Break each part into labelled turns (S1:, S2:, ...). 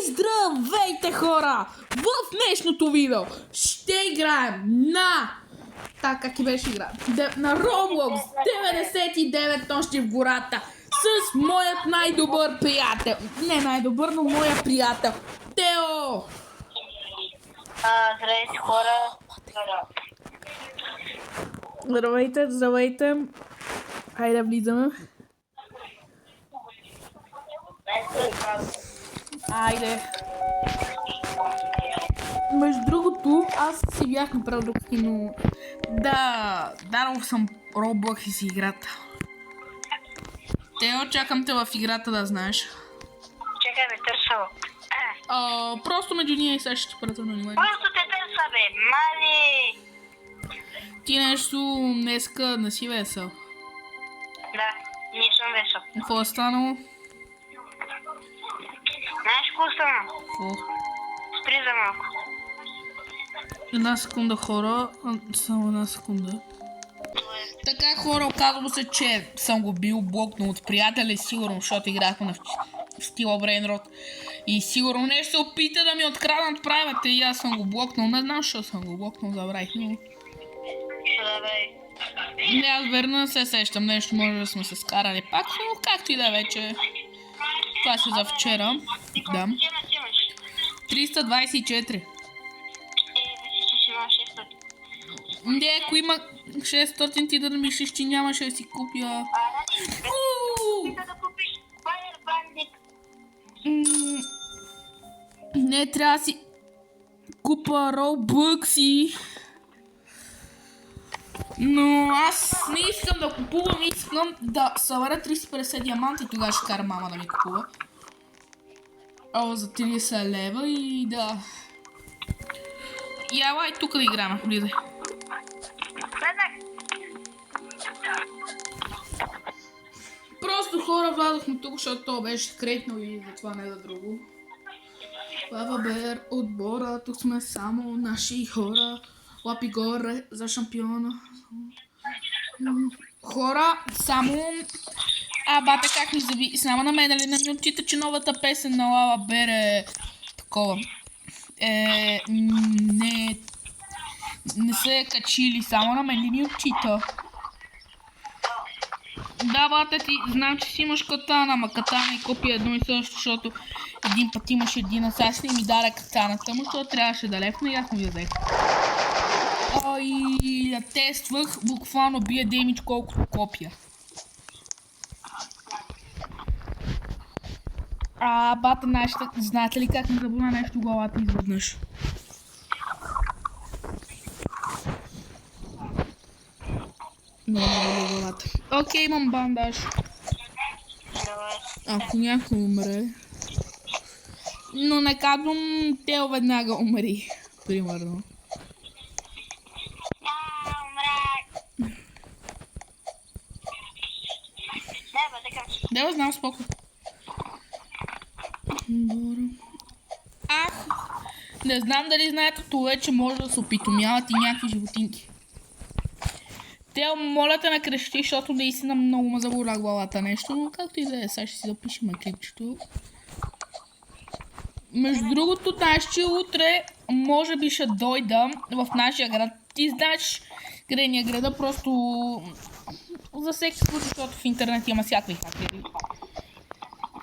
S1: Здравейте, хора! В днешното видео ще играем на... как и беше игра? На Roblox 99 нощи в гората с моят най-добър приятел. Не най-добър, но моя приятел. Тео!
S2: Здравейте, хора.
S1: Здравейте. Хайде да влизаме. Айде. Между другото, аз си бях направил докато, но да, дарал съм Roblox и си играта. Тео, чакам те в играта да знаеш.
S2: Чакай, ме търсал.
S1: Просто между ние и сега ще ти прата на внимание.
S2: Просто те търса, бе, мали!
S1: Ти нещо днеска не си весел.
S2: Да, не съм весел.
S1: Какво е станало?
S2: Знаеш какво стана?
S1: Какво?
S2: Спри за малко.
S1: Една секунда, хора. Само една секунда. Така, хора, оказва се, че съм го бил блокнал от приятели, сигурно, защото играхме в стила Брейнрод. И сигурно нещо се опита да ми откраднат правите и аз съм го блокнал. Не знам, защо съм го блокнал, забравих, но... Не, аз верно се сещам, нещо може да сме се скарали пак, но както и да вече. Това си за вчера. Да. 324. Не, ако има 600 ти да мислиш, че нямаше да си купя. Не, трябва да си купа Robux. Но аз не искам да купувам, искам да събера 350 диаманта и тогава ще кара мама да ми купува. За 30 лева и да. И ела и тук да играме, влизай. Просто хора влязохме тук, защото то беше кретнал и затова не за друго. Лава Бер, отбора, тук сме само наши хора. Лапи горе за шампиона. Хора, само... бате, как ми заби... Само на мен, нали не ми отчита, че новата песен на Лава Бер е... такова. Не се е качили, само на мен ли ми отчита? Да, бате, ти знам, че си имаш катана, ама катана и копия едно и също, защото един път имаш един асасин и ми даде катаната му, защото трябваше да лепна и аз му я взех. И я тествах, буквално бие демидж колкото копия. Бата, знаете ли как ми забуна нещо главата изведнъж? Много боли главата. Окей, имам бандаж. Ако някой умре. Но не казвам, Тео веднага умри. Примерно. Да, знам, споко. Не знам дали знаете това, че може да се опитомяват и някакви животинки. Тео, моля те накрещи, защото наистина много ме заболя главата нещо, но както и да е, сега ще си запишем клипчето. Между другото, знаеш, че утре може би ще дойда в нашия град. Ти знаеш къде ни е града, просто за всеки случай, защото в интернет има всякакви хакери.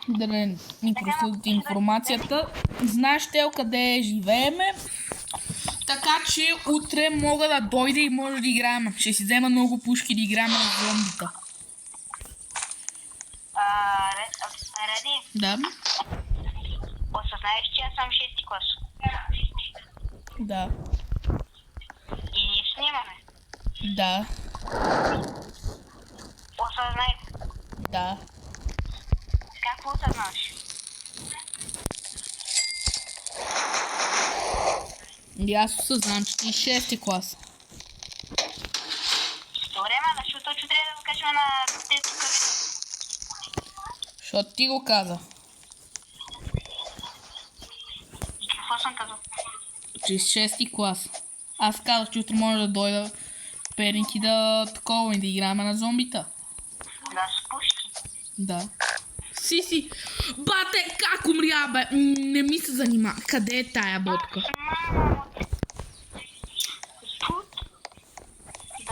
S1: Да не ни проследят информацията. Знаеш, Тео, къде живееме. Така че утре мога да дойда и може да играем. Ще си взема много пушки да играем на зомбита.
S2: Ради?
S1: Да.
S2: Осъзнаеш, че аз съм 6-ти клас.
S1: Да.
S2: И снимаме.
S1: Да.
S2: Осъзнай.
S1: Да.
S2: Как осъзнаваш?
S1: И аз осъзнам, че ти 6-ти клас.
S2: Добре, защото че трябва да го кажем на те тук.
S1: Защото ти го каза.
S2: И какво съм казал?
S1: Че си 6-ти клас. Аз казах, че утре може да дойда в Перник и да такова и да играем на зомбита.
S2: Да, с пушки.
S1: Да. Си. Бате, как умря, бе? Не ми се занима. Къде е тая ботка?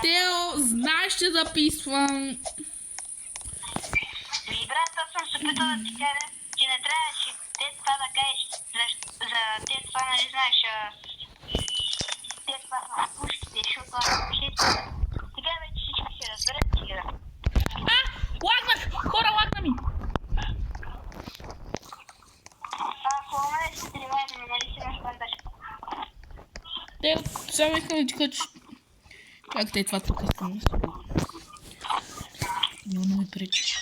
S1: Тео, знаеш, че записвам.
S2: Брат, аз съм се питал да ти кажа, че не трябваше те това да кажеш, за те това, нали знаеш, те това са пушките, защото пушките. Сега вече всички ще разберат, че игра.
S1: Лагнах! Хора, лагна ми!
S2: Ако ме ще тревайте, нали си имаш бандаж.
S1: Тео, само искам да ти кажа, че... Как те това тук искам да се... Не ме пречи.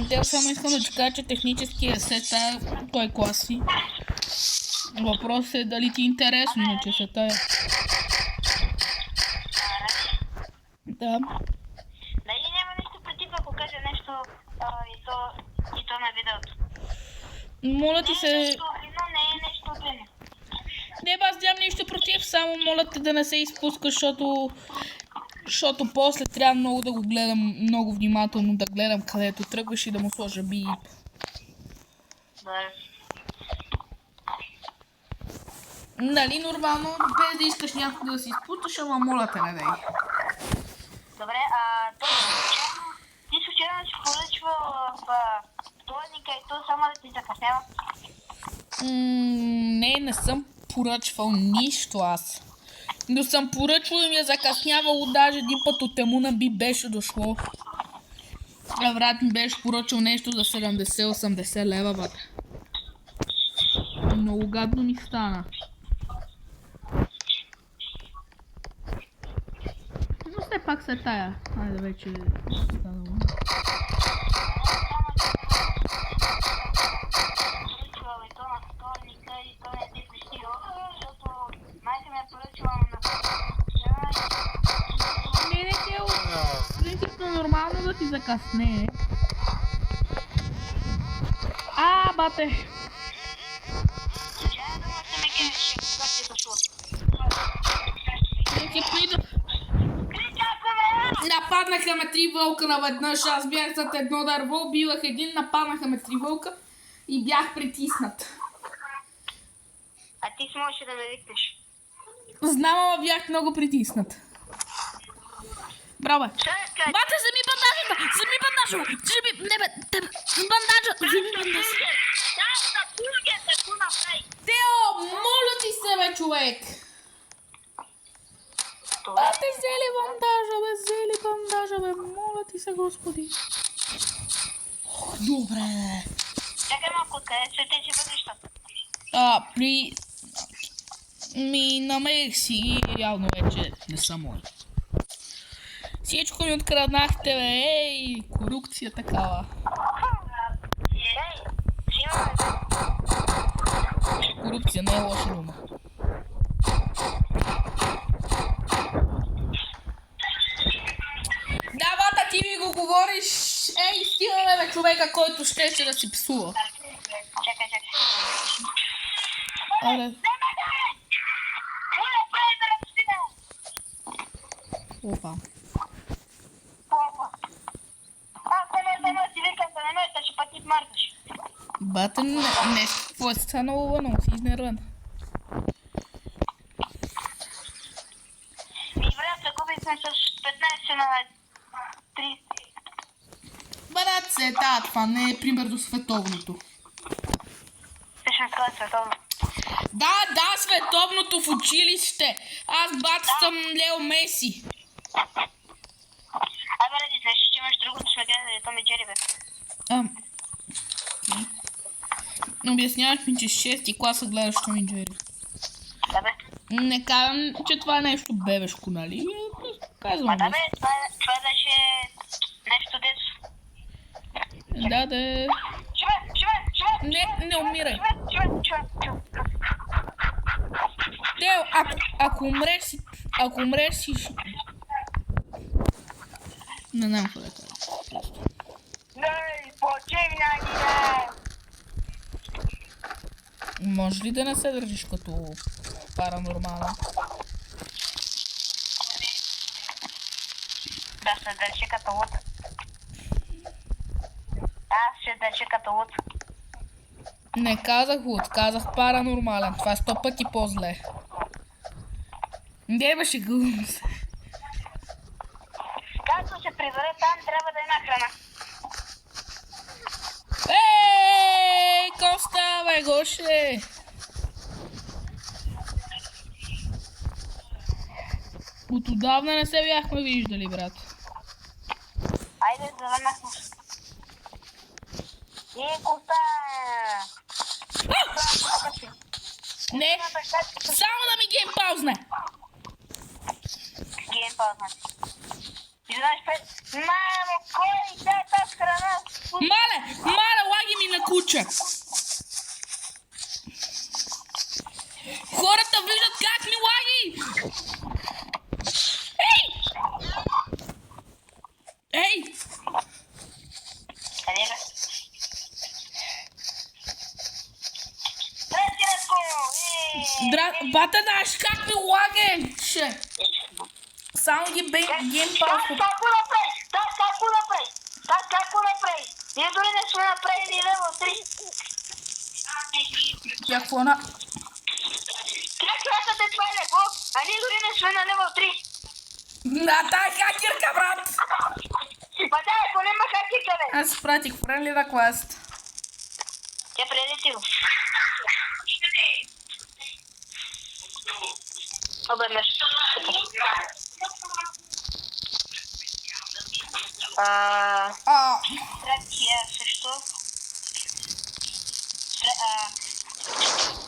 S1: Тео, само искам да ти кажа, че техническия сет е той класи. Въпросът е дали ти е интересно, иначе се тая. Да.
S2: Дали няма нещо против, ако кажа нещо и то на видеото?
S1: Моля ти
S2: Не е
S1: се...
S2: нещо вино, не е нещо вино.
S1: Не, бе, аз нямам нищо против, само моля те да не се изпуска, защото после трябва много да го гледам, много внимателно да гледам където тръгваш и да му сложа бип.
S2: Да.
S1: Нали, нормално, без да искаш някога да си изпуташ, ама моля те не дай.
S2: Добре, ти случайно си поръчвал в вторника и то само да ти закъснява?
S1: Не съм поръчвал нищо аз. Но съм поръчвал и ми е закъснявало, даже един път от Емуна би беше дошло. А брат ми беше поръчал нещо за 70-80 лева, бате. Много гадно ми стана. Но все пак се тая. Айде вече станало.
S2: Поръчвал и то на вторника и то не ти пристигал, защото майка ми е поръчвала на
S1: Не, Тео. Принципно нормално да ти закъсне. Бате.
S2: случайно да се ме кажеш, как ти е дошло.
S1: Нападнаха ме 3 вълка наведнъж, аз бях зад едно дърво, бивах един, нападнаха ме 3 вълка и бях притиснат.
S2: А ти си можеше да ме викнеш.
S1: Знам, ама бях много притиснат. Браво, бе.
S2: Чакай!
S1: Бате, вземи бандажа! Вземи бандажа! Не бе, бандажа! Вземи бандажа! Тео, моля ти се, бе, човек! Бате, взели бандажа, бе, моля ти се, господи. Добре.
S2: Чакай малко, къде се тези въглища?
S1: Намерих си и явно вече не са мои. Всичко ми откраднахте, бе, ей, корупция такава.
S2: Ей, сигурно
S1: Корупция не е лоша дума. Да, бата, ти ми го говориш. Ей, стигаме, бе, човека, който щеше да си псува.
S2: Чакай.
S1: Аре. Опа. Бата, не, какво е станало, бе, много си изнервен.
S2: Брат, загубихме с 15 на 3.
S1: Брат се, това не е пример до световното.
S2: Всъщност това е световно.
S1: Да, световното в училище. Аз, бат, съм Лео Меси.
S2: Ради, знаеш, че имаш другото сме гледали, то ми Джери, бе.
S1: Обясняваш ми, че 6-ти класа гледаш Том и Джери.
S2: Да, бе.
S1: Не казвам, че това е нещо бебешко, нали? Казвам.
S2: Да, бе, това беше нещо детство.
S1: Да. Не умирай. Тео, ако умреш си... Не знам какво да кажа.
S2: Не, почивняй ги,
S1: Може ли да не се държиш като паранормален?
S2: Да се държи като луд. Аз се беше като луд.
S1: Не казах луд, казах паранормален. Това е 100 пъти по-зле. Не беше гълно се.
S2: Както се прибере там, трябва да има храна.
S1: Ей, какво става, Гоше? От отдавна не се бяхме виждали, брат.
S2: Айде, завърнахме. И коста!
S1: Не, само да ми гейм паузне.
S2: Гейм паузна. И знаеш пред... Мамо, кой да е тази храна?
S1: Мале, лаги ми на куча. Хората виждат как ми лаги. Ей!
S2: Къде бе? Здрасти, Радко!
S1: Бата наш, как ми лаге? Само ги гейм пауза.
S2: Какво направи? Ние дори не сме направили левел 3.
S1: Какво на...
S2: Как хакате това легло, а ние дори не сме на левел 3?
S1: На тай хакерка, брат!
S2: Ма да, ако няма хакерка, бе!
S1: Аз пратих friendly request.
S2: Тя прелети го. Обърнеш. Третия също.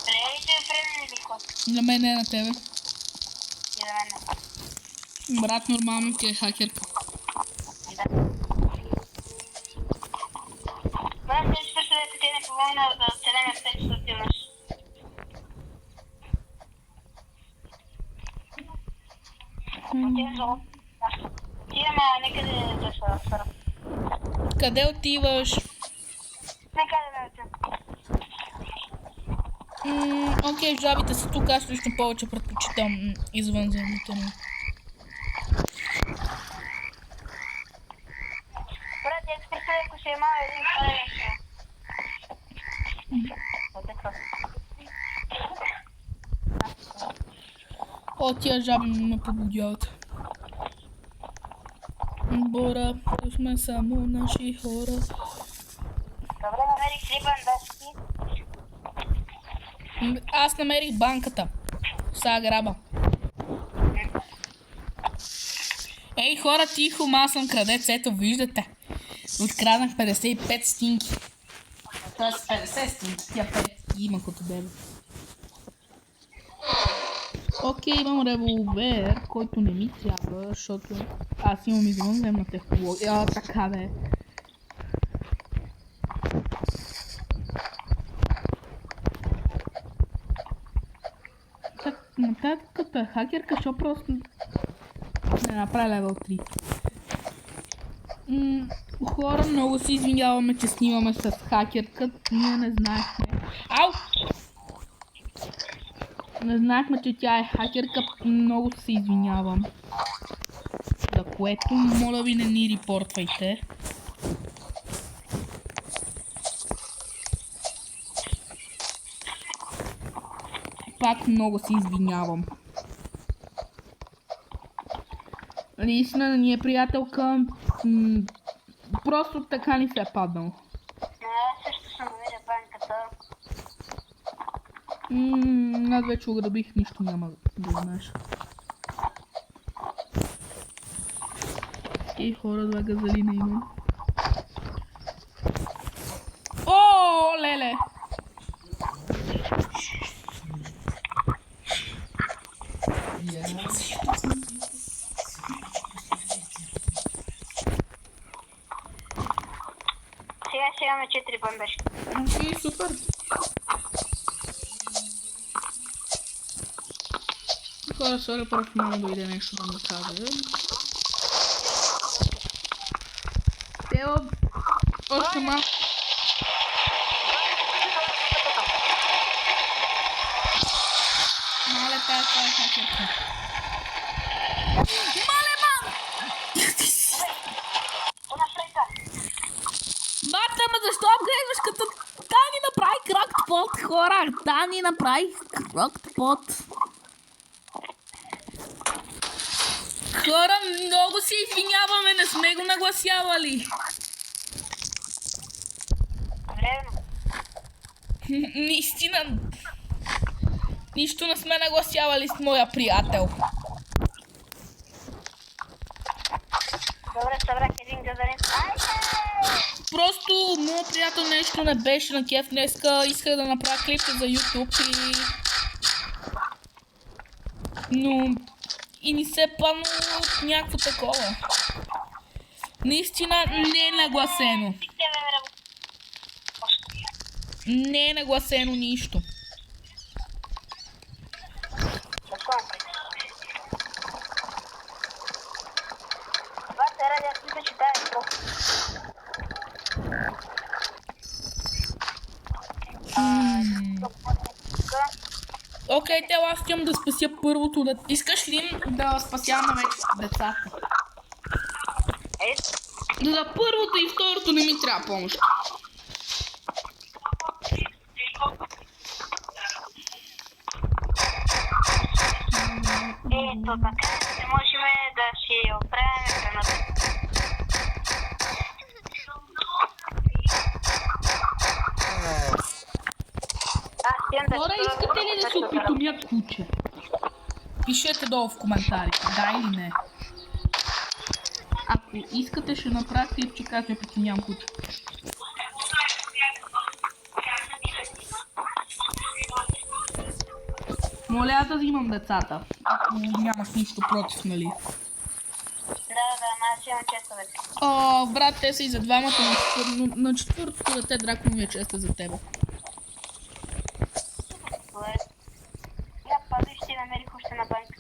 S2: Прелите friendly request.
S1: На мен не на тебе.
S2: И за мен.
S1: Брат, нормално ти е хакерка.
S2: Да. Брат, не си представете, те не помогна да оцелеме в тези стативност. Отиваме некъде да се свърм.
S1: Къде отиваш?
S2: Некъде да отивам.
S1: Окей, жабите са тук, аз лично повече предпочитам извънземните ми.
S2: Брат, я си представя, ако си е имал един кален.
S1: О, тия жаби ме побудяват. Бора, сме само наши хора.
S2: Добре, намерих 3 бандажки.
S1: Аз намерих банката. Сега граба. Ей, хора, тихо, аз съм крадец, ето виждате. Откраднах 55 стинки. Тоест 50 стинки, тя 5 имах от тебе. Окей, имам револвер, който не ми трябва, защото аз имам извънземна технология. Така бе. Нататката е хакерка, защото просто не направи левел 3. Хора, много се извиняваме, че снимаме с хакерка. Ние не знаехме. Ау! Не знаехме, че тя е хакерка. Много се извинявам. За което, моля ви, не ни репортвайте. Пак много се извинявам. Наистина ни е приятелка. Просто така ни се е паднал.
S2: Не, също съм намерил банката.
S1: Аз вече ограбих, нищо няма да знаеш. И хора, 2 газелина имам. О, леле!
S2: Сега ще имаме 4 бандажки.
S1: Окей, супер. Хора, сори, просто няма дойде нещо да ми каже. Ево, още малко. Мале, това е хакерка. Мале, мам!
S2: Напрека!
S1: Бата, ма защо под, хора! Дани направих крок под. Хора, много се извиняваме, не сме го нагласявали.
S2: Вредно.
S1: Наистина. Нищо не сме нагласявали с моя приятел.
S2: Добре, събрах един газарин.
S1: Просто моят приятел нещо не беше на кеф днеска. Исках да направя клипче за YouTube и... Но... И ни се падна някакво такова. Наистина не е нагласено. Не е нагласено нищо.
S2: Това се ради, аз мисля, че тая е просто.
S1: Окей, тела, аз искам да спася първото дете. Искаш ли да спасяваме вече децата? За първото и второто не ми трябва помощ.
S2: Ето така, не можем да си оправим храната.
S1: Хора, искате ли да се опитомят куче? Пишете долу в коментарите, да или не. Ако искате, ще направя клипче как я опитомям куче. Моля аз да взимам децата, ако нямаш нищо против, нали?
S2: Да, аз имам често вече.
S1: О, брат, те са и за двамата, на четвъртото дете Драко ми е честа за тебе.
S2: Я падай, ще намерих още на банка.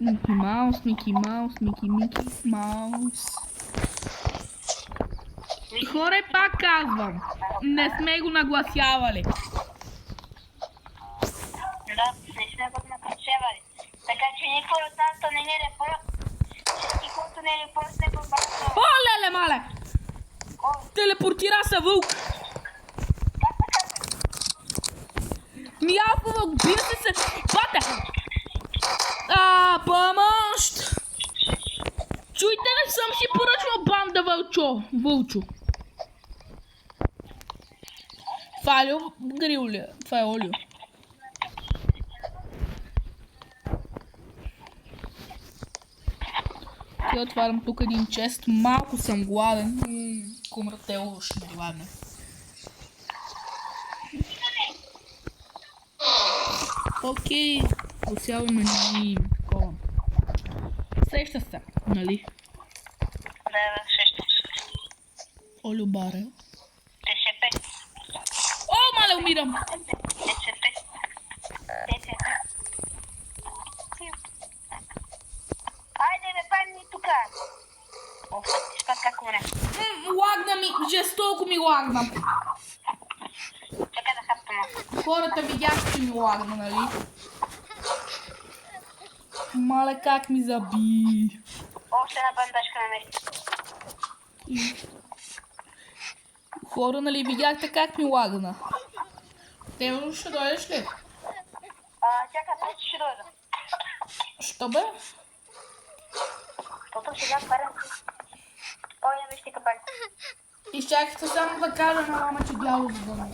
S1: Мики Маус, Мики Маус, Мики Маус. Хора, пак казвам, не сме го нагласявали.
S2: Да, не сме го нагласявали. Така че никой от нас не ни репорт. Всеки, който не репорт, не го бързо.
S1: О, леле, мале! Телепортира се вълк. Мяу вълк, бия се. Бате! Помощ! Чуйте, не съм си поръчал банда вълчо. Това е Грил ли? Това е Олио. Те отварям тук един чест. Малко съм гладен. Комратело ще ме гладне. Окей. Посяваме ни такова. Сеща се, нали?
S2: Да, сещам се.
S1: Олио баре.
S2: ТСП.
S1: О, мале, умирам!
S2: ТСП. Айде, бе, падни тука. Ох, ти спад как умре.
S1: Лагна ми, жестоко ми лагна.
S2: Чакай да хапвам.
S1: Хората видях, че ми лагна, нали? Мале, как ми заби.
S2: Още една бандажка намери.
S1: Хора, нали видяхте как ми лагна? Те ще дойдеш ли?
S2: Чакай, вече ще дойда.
S1: Що бе?
S2: Потом сега парам. Ой, я виж ти капали.
S1: Изчакайте само да кажа на мама, че бяло въгън.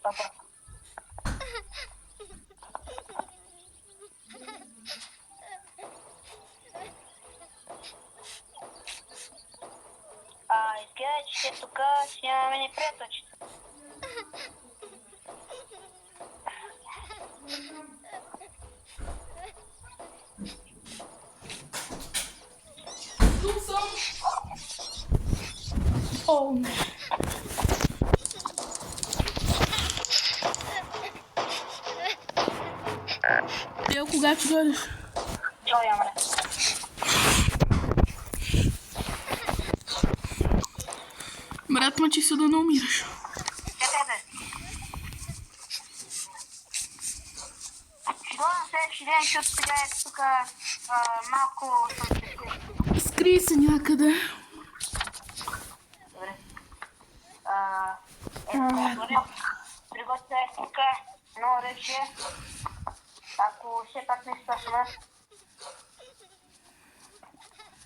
S2: Папа. Изгледа, че тук си имаме неприятелчета.
S1: Тук съм. О, не. Тел, кога ще дойдеш?
S2: Чой, амре.
S1: Брат, мъчи се да не умираш.
S2: Чакай, бе. следващия ден, защото сега е тук малко съм се скрил.
S1: Скри се някъде.
S2: Добре. Приготвя е тук едно оръжие. Ако все пак не спасна,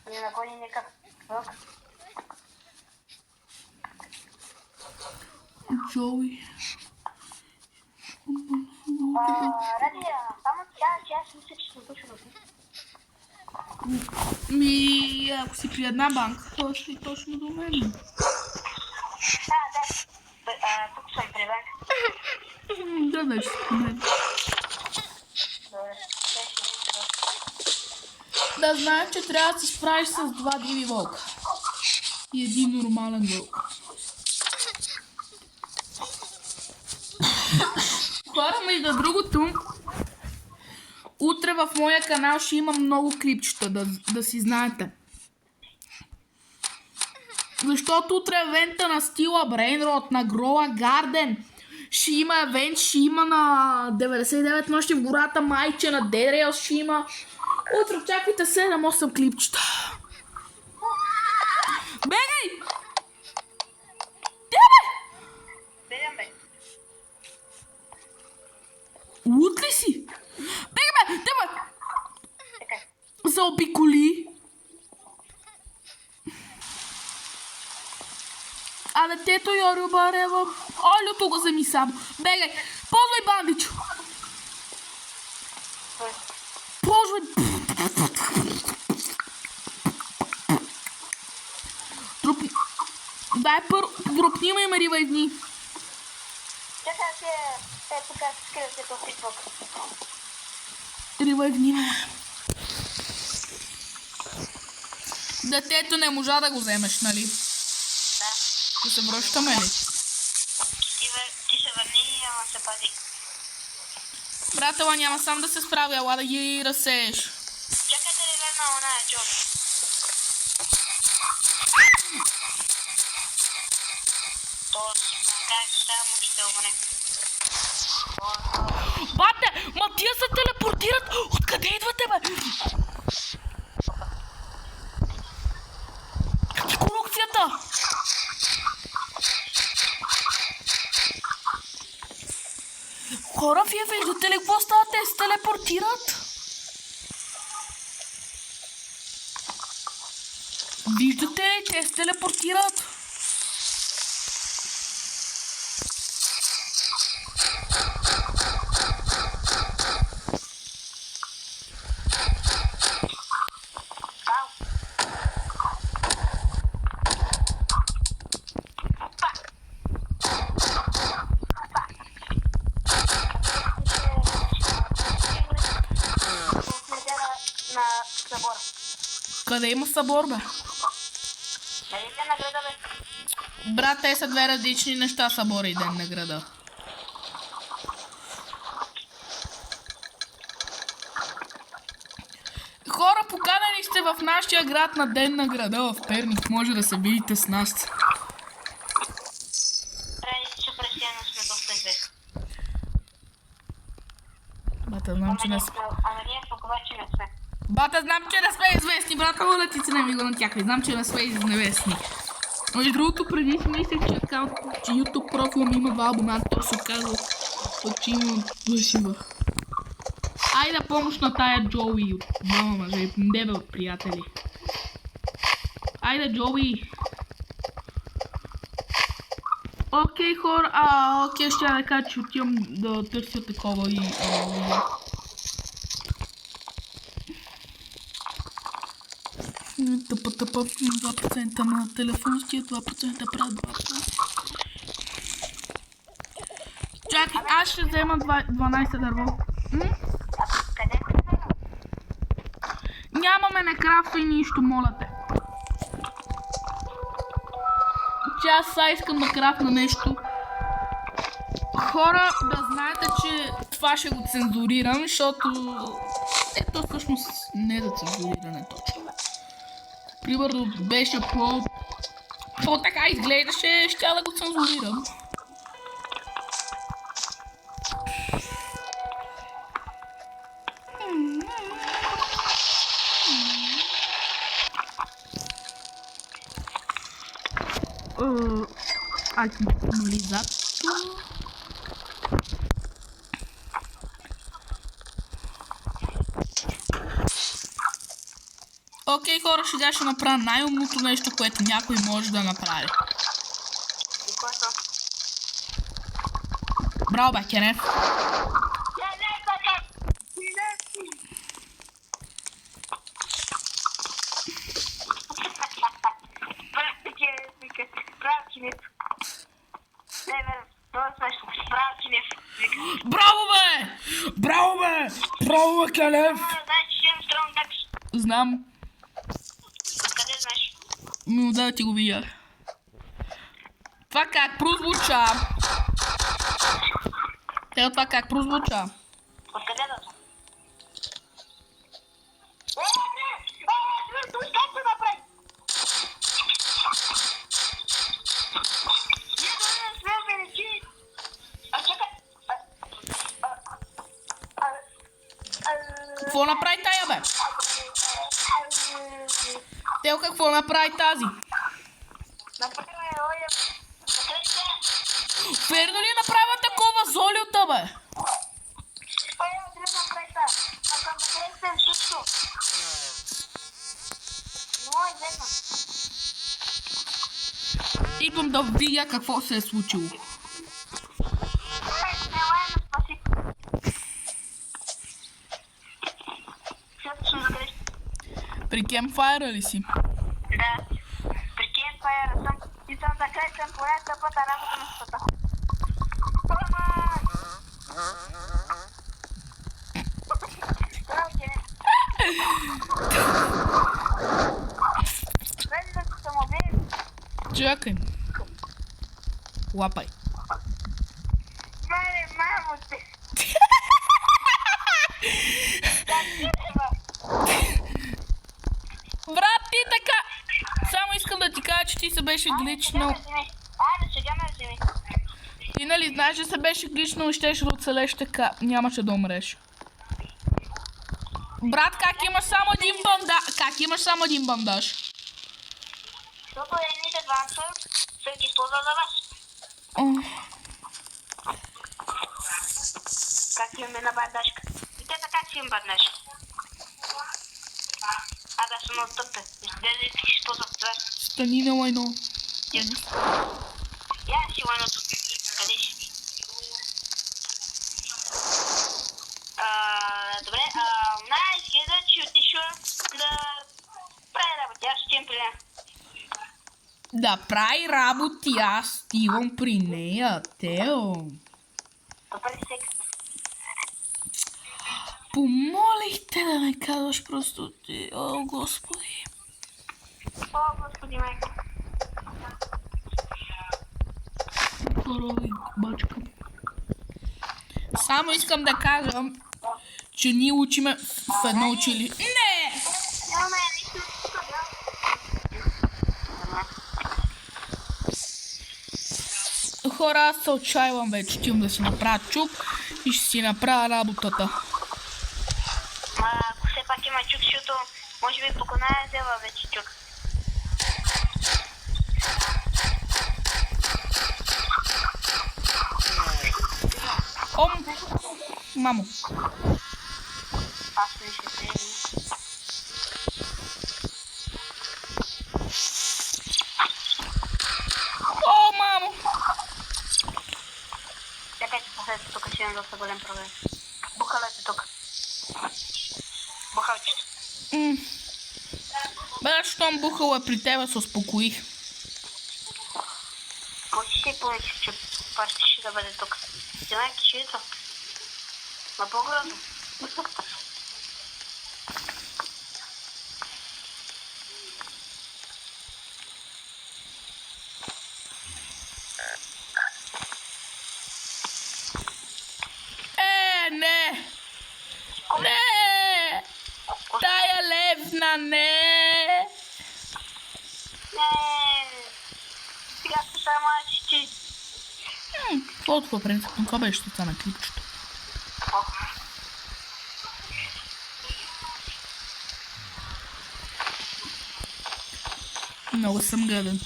S2: не нагони някакъв вък.
S1: Джоуи.
S2: Радия, само тя, че аз мисля, че съм точно да
S1: Ако си при една банка, то си точно до мен.
S2: да. Тук съм при банка.
S1: Да, вече си при мен.
S2: Добре,
S1: Да знаеш, че трябва да се справиш с 2 диви вълка. И един нормален вълк. Хора, между другото, утре в моя канал ще има много клипчета, да си знаете. Защото утре евента на Стила Брейнрод, на Грола Гарден. Ще има евент, ще има на 99 нощи в гората Майче, на Дерел ще има. Утре очаквайте 7-8 клипчета. Бегай!
S2: бегам, бе.
S1: Лут ли си? Бегай, бе!
S2: Така.
S1: Заобиколи. А детето Йорио Барева. Олю, тук съм и сам. Бегай! Ползвай бандичо! Ползвай! Дай дропни ме и ме ривайдни.
S2: Чакай се, тук се скрива като фитбок.
S1: Ривайдни ме. Детето не можа да го вземеш, нали?
S2: Да.
S1: Да се връщаме ли?
S2: Ти се върни, ама се пази.
S1: Братела, няма сам да се справя, ела да ги разсееш.
S2: Чакайте ли верна оная, Джон? Как само ще умре.
S1: Бате, ма тия се телепортират! Откъде идвате, бе? Корупцията! Хора, вие виждате ли какво става? Те се телепортират? Виждате ли? Те се телепортират. Къде има събор, бе?
S2: Нали те на града, бе?
S1: Брат, те са две различни неща, събора и ден на града. Хора, поканени сте в нашия град на ден на града в Перник. Може да се видите с нас.
S2: Трябва че пресиено сме доста известни.
S1: Бата, знам, че не сме.
S2: Ама ние пък обаче не сме.
S1: Бата, знам, че не сме известни, брата, моля ти се не ми го натякай. Знам, че не сме известни. Между другото, преди си мислех, че акаунт, че YouTube профил ми има 2 абоната, то се казва, че има вършива. Айде помощ на тая Джоуи от двама мъже, не бе от приятели. Айде, Джоуи. Окей, хора, окей, ще да кажа, че отивам да търся такова и... 2% на телефонския, 2% правят 2%. Чакай, аз ще взема 12 дърво.
S2: Къде?
S1: Нямаме на крафта и нищо, моля те. Че аз сега искам да крафна нещо. Хора, да знаете, че това ще го цензурирам, защото... Ето всъщност не за цензуриране точно. Примерно беше по така изглеждаше, ще да го цензурирам. Акумулизатор. Окей, хора, сега ще направя най-умното нещо, което някой може да направи.
S2: И което?
S1: Браво, бе, Кенеф. Браво, бе! Браво, бе! Браво, бе, Кенеф! Знам.
S2: Откъде знаеш?
S1: Да ти го видях. Това как прозвуча? Това как прозвуча?
S2: Откъде да знам?
S1: Какво направи тая, бе? Тел какво направи тази? Верно ли е направила такова золиота, бе? Идвам да видя какво се е случило. При кемфайра ли си?
S2: Да, при кемфайра съм и съм закречен поне пъта работа на света.
S1: Чакай. Лапай.
S2: Мале, мамо ти!
S1: Брат, ти така! Само искам да ти кажа, че ти се беше гличнал.
S2: Айде, сега ме вземи.
S1: Ти нали знаеш, че се беше гличнал и щеше да оцелеш така. Нямаше да умреш. Брат, как имаш само един бандаж? Как имаш само един бандаж?
S2: Защото едните двамата са ги използвал за вас. Как имаме на бандажка? И те така си им бандаж. Да съм оттъпе. Изгледа и ти ще използват това.
S1: Стани на лайно.
S2: Я си лайното. Къде си? Добре, изгледа, че отишла да прави работа. Аз ще им приема.
S1: Да прави работи, аз стивам при нея, Тео.
S2: Добре, секс.
S1: Помолих те да ме казваш просто ти. О, Господи.
S2: О, Господи, майка.
S1: Корови, бачка. Само искам да кажа, че ние учиме в едно училище. Не!
S2: Няма нищо.
S1: Хора, аз се отчаивам вече, отивам да си направя чук и ще си направя работата.
S2: Ако все пак има чук, защото може би покона е взела вече чук.
S1: Мамо.
S2: Аз не ще се...
S1: О, мамо!
S2: Чакайте, последете тук, ще имам доста голям проблем. Бухалете тук. Бухалчето.
S1: Бе, щом бухала при тебе, се успокоих.
S2: Може си помислиш, че парти ще да бъде тук. Вземай кишето. Ма по-грозно.
S1: Не! Не! Тая левна, не!
S2: Сега ще само аз ти.
S1: Каквото по принцип, това беше това на клипчето. Много съм гаден.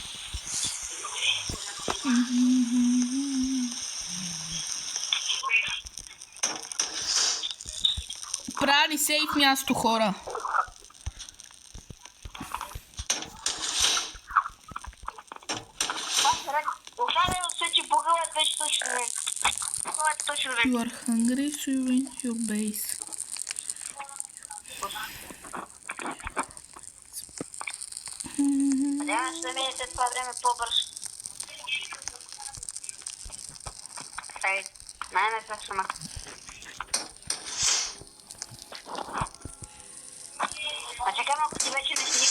S1: направили сейф място, хора.
S2: Останало се, че погълът беше точно време. Погълът точно време.
S1: You are hungry, so you went to your base.
S2: Надявам се да минете това време по-бързо. Ей, най-накрая сама. А чакай малко, ти вече не седи...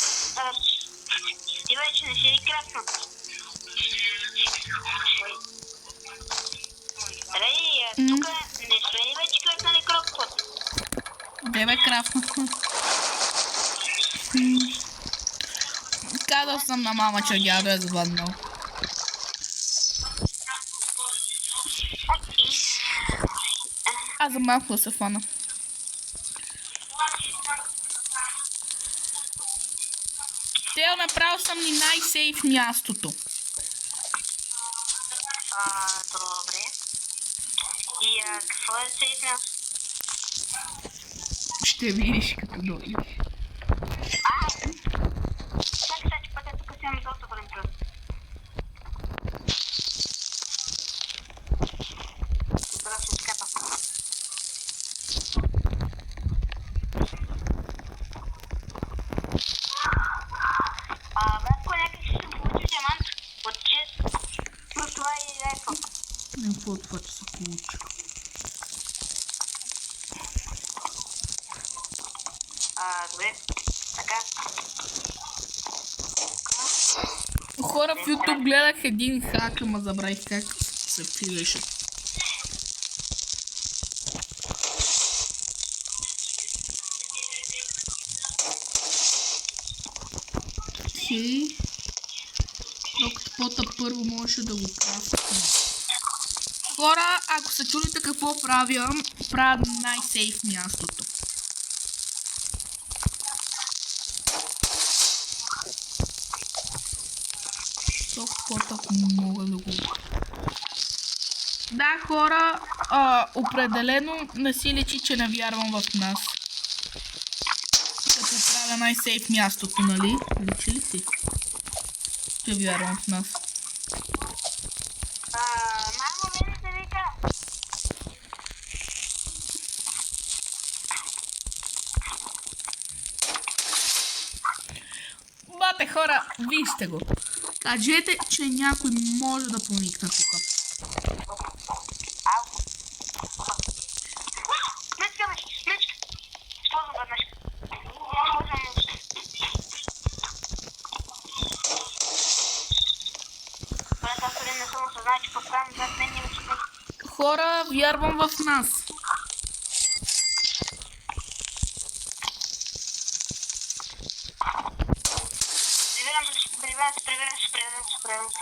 S2: Ти вече не седи красно. Рей, тук не седи вече краснали крокпот.
S1: Де бе крафнахме? Казал съм на мама, че дядо е звъннал. Аз за малко да се фана. Тео, направил съм ни най-сейф мястото.
S2: Добре. И какво е сейф място?
S1: Ще видиш като дойдеш.
S2: Чакай сега, че пътя тук си имам доста време. Добре, ще скапа. Братко, някак си се получи диамант от 6. Но това е лайфа.
S1: Не какво това, че се получи.
S2: Добре. Така.
S1: Хора в YouTube гледах един хак, ама забравих как се пилеше. Окей. Докато пота първо можеше да го крафтим. Хора, ако се чудите какво правя, правя най-сейф мястото. Пота мога да го... Да, хора, определено не си личи, че не вярвам в нас. Като правя най-сейф мястото, нали? Личи ли си? Че вярвам в нас.
S2: Мамо, мене се вика.
S1: Бате, хора, вижте го. Кажете, че някой може да проникне тук.
S2: Мечка, мечка. Използвам веднъж. Брат, аз дори не съм осъзнал, че подправям зад мен и мечка.
S1: Хора, вярвам в нас.
S2: Превърнем се.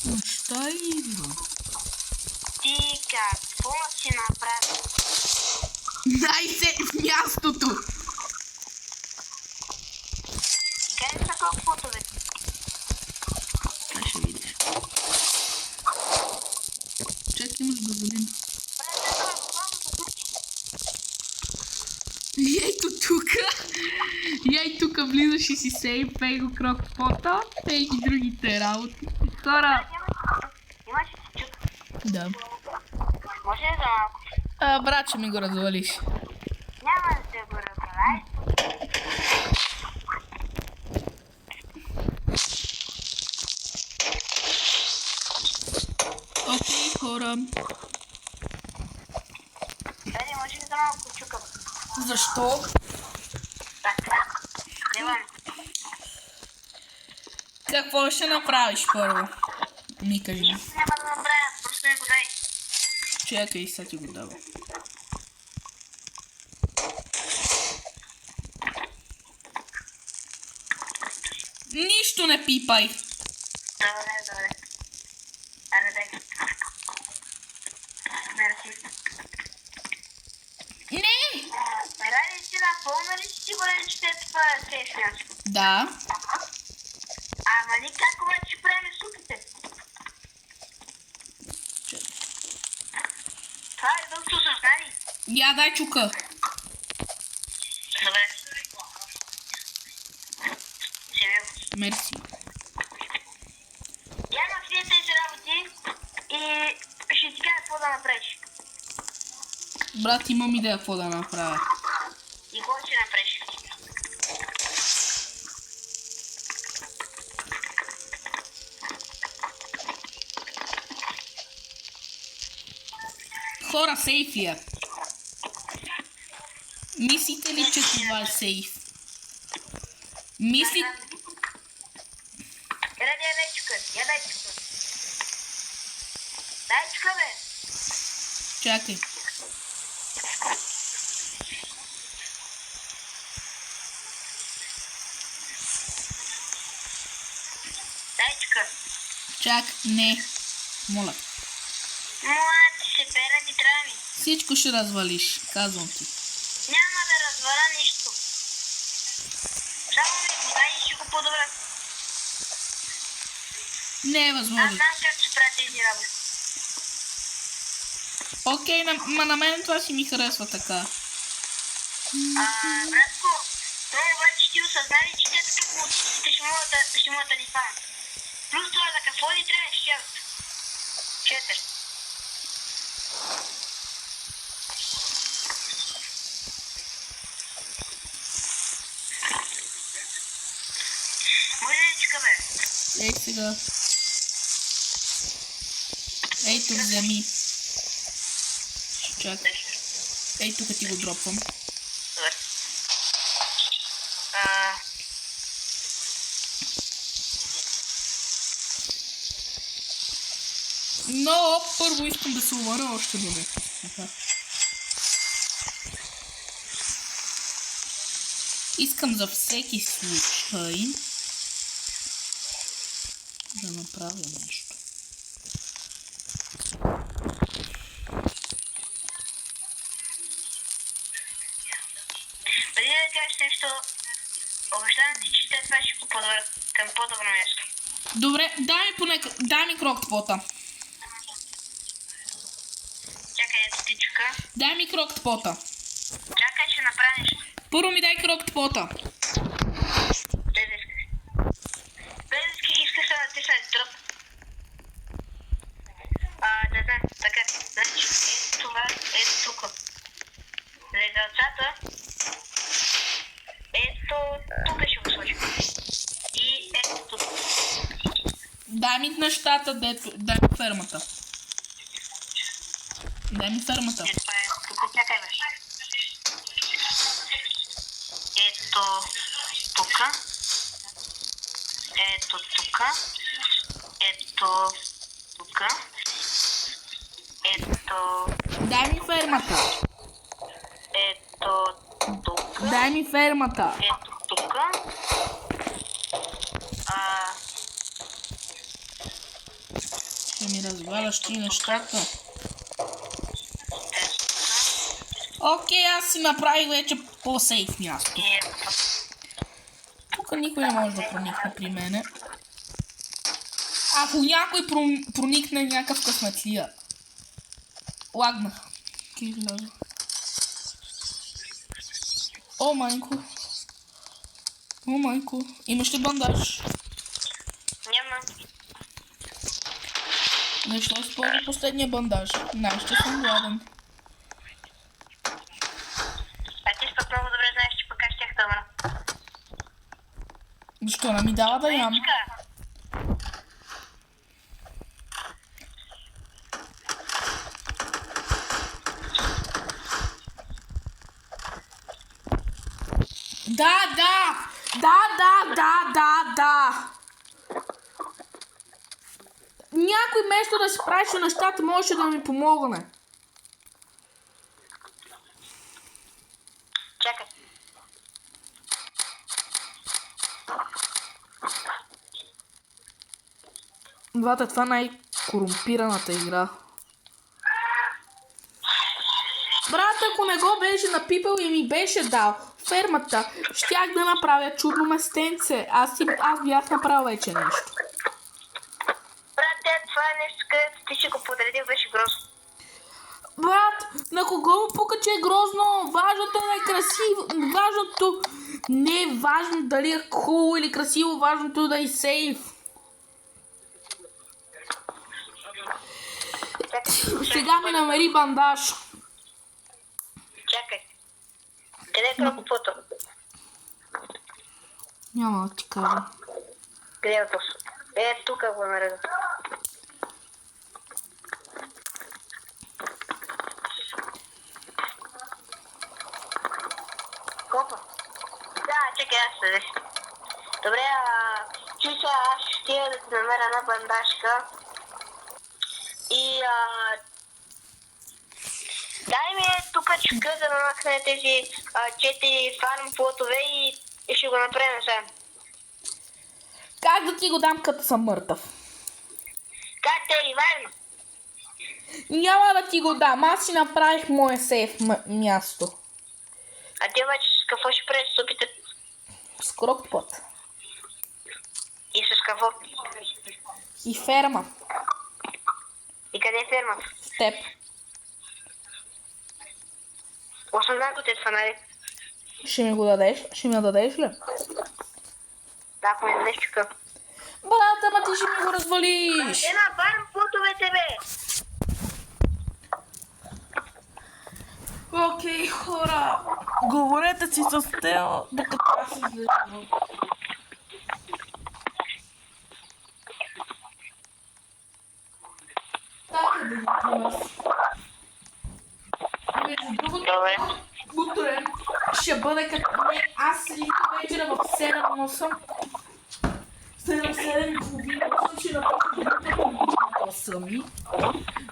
S1: Нощта идва.
S2: Ти какво си направи?
S1: Най-сейф мястото.
S2: Къде са колко футове?
S1: Това ще видиш. Чакай, имаш газолин. Ейто тука. Ей тука влизаш и си сейф, пей го крокпота, пей ги другите работи. Хора.
S2: Имаш ли чук?
S1: Да.
S2: Може ли за малко?
S1: Брат, ще ми го развалиш.
S2: Няма да се го разбирай.
S1: Окей, хора.
S2: Дали, може ли за малко чукам?
S1: Защо?
S2: Така. Дивам.
S1: Какво ще направиш първо? Ми кажи.
S2: Няма да направя, просто не го дай.
S1: Чакай, сега ти го дава. Нищо не пипай.
S2: Добре. Аре, дай. Мерси.
S1: Не!
S2: Ради си напълна ли си сигурен, че това е сейф място?
S1: Да.
S2: Ама ни как обаче правим супите?
S1: Я дай чука.
S2: Добре. Сивил.
S1: Мерси.
S2: Я на всички тези работи и ще ти кажа какво да направиш.
S1: Брат, имам идея какво да направя.
S2: И какво ще направиш?
S1: Хора, сейф ли е? Мислите ли, че това е сейф? Мислите...
S2: Я дай чука. Дай чука, бе.
S1: Чакай.
S2: Дай чука.
S1: Чак, не. Моля.
S2: Моля ти се, пера ти трябва ми.
S1: Всичко ще развалиш, казвам ти.
S2: Няма да разваля нищо. Само ми го дай и ще го подобря.
S1: Не е
S2: Аз
S1: възможно.
S2: знам как ще правя тези работи.
S1: Окей, на мен това си ми харесва така.
S2: Братко, това обаче ти осъзнали, че те така мултиците ще могат да ни фанат. Плюс това за какво ни трябва 4. Може ли чука, бе?
S1: Ей сега. Ей тук вземи. Чакай. Ей тук ти го дропвам.
S2: Добре.
S1: Но първо искам да се уваря още до нещо. Искам за всеки случай да направя нещо.
S2: Преди да кажеш нещо, обещавам ти, че те това ще го подобрят към по-добро място.
S1: Добре, дай ми крокпота.
S2: Чакай, ето ти чука.
S1: Дай ми крокпота.
S2: Чакай, ще направя нещо.
S1: Първо ми дай крокпота.
S2: Без да искаш. Без да искаш да натисна труп. Да знам, така. Значи, ето това, ето тук. Легалцата. Ето тук ще го сложим. И ето тук.
S1: Дай ми нещата, дай ми фермата. Дай ми фермата.
S2: Ето това е тук, чакай беше. Ето тук. Ето тук. Ето тук. Ето.
S1: Дай ми фермата.
S2: Ето тук.
S1: Дай ми фермата.
S2: Ето тук.
S1: Ще ми разваляш ти нещата.
S2: Ето тук.
S1: Окей, аз си направих вече по-сейф място.
S2: И ето тук.
S1: Тук никой не може да проникне при мене. Ако някой проникне някакъв късметлия. Лагнах. О, майко. О, майко. Имаш ли бандаж?
S2: Няма.
S1: Защо използва последния бандаж? Ще съм гладен.
S2: А ти пък много добре знаеш, че пък аз щях да умра.
S1: Защо не ми дава да ям? Да. Някой вместо да си правиш нещата, може да ми помогне.
S2: Чакай.
S1: Двата, това е най-корумпираната игра. Брат, ако не го беше напипал и ми беше дал фермата, щях да направя чудно местенце. Аз бях направил вече нещо.
S2: Брат, това е нещо, където ти ще го подредил, беше грозно.
S1: Брат, на кого му пука, че е грозно? Важното е да е красиво. Важното не е важно дали е хубаво или красиво, важното е да е сейф. Сега ми намери бандаж.
S2: Чакай. Къде е крокопото?
S1: Няма да ти кажа.
S2: Къде е просто? Тук го нареда. Копа? Да, чакай, аз се деш. Добре, чуйте, аз ще да ти намеря една бандажка. И дай ми тук чука, за да махне тези 4 фарм плотове и ще го направим сега.
S1: Как да ти го дам, като съм мъртъв?
S2: Как те е, Иван?
S1: Няма да ти го дам, аз си направих мое сейф място.
S2: А ти обаче с какво ще престъпите?
S1: С крокпот.
S2: И с какво?
S1: И ферма.
S2: И къде е фермата?
S1: С теб.
S2: Осъзнах от тези фонари.
S1: Ще ми го дадеш? Ще ми го дадеш ли?
S2: Да, ако ми дадеш чука.
S1: Брат, ама ти ще ми го развалиш.
S2: Е на фарм плотовете, бе!
S1: Окей, хора. Говорете си с Тео, докато аз излежам. Така да ги между другото,
S2: Добре.
S1: утре ще бъде като не, аз лично вечера в 7-8. 7-7 ще направя групата сами.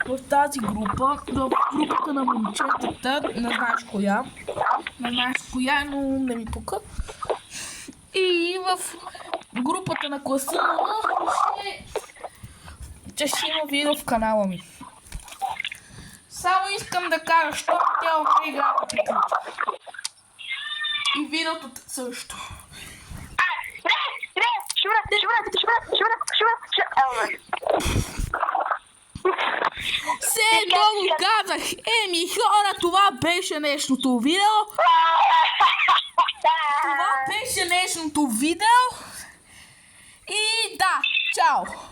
S1: В тази група, в групата на момчетата, не знаеш коя. Не знаеш коя, но не ми пука. И в групата на класа ще има видео в канала ми. Само искам да кажа, що тя играта приключи. И видеото също. Все едно го казах. Еми хора, това беше днешното видео. Това беше днешното видео. И да, чао.